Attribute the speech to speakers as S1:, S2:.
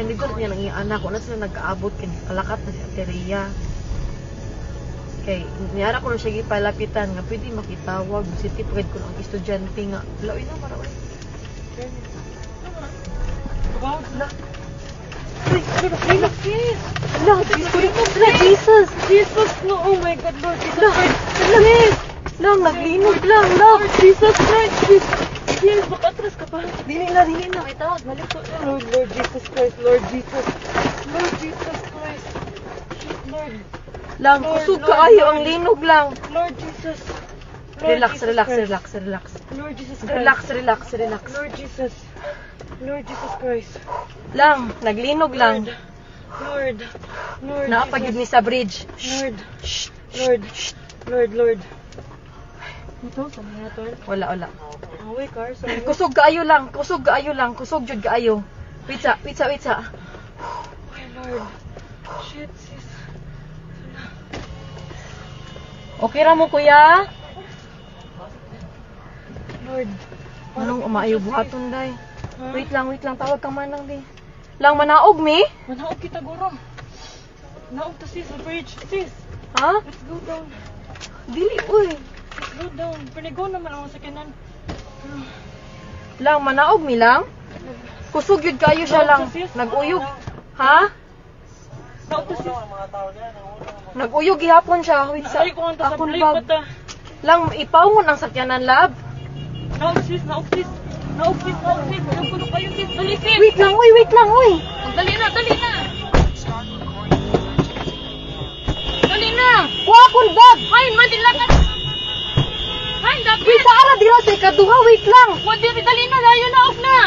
S1: nandito na niya ng iyang anak. Kung na sila nagkaabot, kalakat na si Ateria. Kay, niyara ko na siya gipalapitan nga, pwede makitawag. City pride ko ng estudyante nga. Lawin na, marawin.
S2: Wow,
S1: Ala. Uy, ala, sis. Ala, Jesus.
S2: Jesus, no, oh my God, Lord Jesus
S1: Ala,
S2: Christ.
S1: sis. Lang, naglinog lang, lang.
S2: Jesus Christ, Jesus, makatras ka pa.
S1: Dili na.
S2: Ay, tawag, maliko na. Lord Jesus Christ, Lord Jesus. Lord Jesus Christ. Lord,
S1: Lang,
S2: Lord,
S1: kusog
S2: Lord,
S1: kaayo,
S2: Lord.
S1: ang linog lang.
S2: Lord Jesus. Lord
S1: Relax,
S2: Jesus
S1: relax,
S2: Christ.
S1: relax, relax.
S2: Lord Jesus Christ.
S1: Relax, relax, relax.
S2: Lord Jesus. Lord Jesus Christ.
S1: Lang, naglinog lang.
S2: Lord. Lord
S1: Naapagid ni
S2: Jesus.
S1: sa bridge.
S2: Lord.
S1: Shh,
S2: Lord. Lord. Ito, saan na ito?
S1: wala.
S2: Away, car. Saan mo?
S1: Kusog kaayo lang, kusog jud kaayo. Wait sa.
S2: Ay, Lord. Shit, sis.
S1: Okay ra mo kuya?
S2: Lord.
S1: Anong umaayo buhaton day?
S2: Ha?
S1: Wait lang, tawag ka manang di. Lang manaog mi?
S2: Manaog kita, guro. Naog to, sis. The bridge. Sis,
S1: Ha?
S2: let's go down.
S1: Dili uy.
S2: Let's go down. Panigo naman ang sakinan.
S1: Lang manaog mi lang. Kusog jud kaayo siya lang. Nag-uyog. Ha?
S2: Naog to, sis.
S1: Nag-uyog gihapon siya. Wait sa.
S2: Ay, kung ang
S1: Akon
S2: tasabli
S1: bag.
S2: pa ta.
S1: Lang ipawon ang sakyanan lab.
S2: Naog, sis. Naog, sis. Naog, sis. Naog, puno kayo, sis. Dali, sis.
S1: Wait lang uy.
S2: Dali na. Dali na.
S1: Wa akon bag.
S2: Hain, madilakan. Hain, dapat.
S1: Wait sa ara dira sa ikaduha. Wait lang.
S2: Dali na, layo na, off na.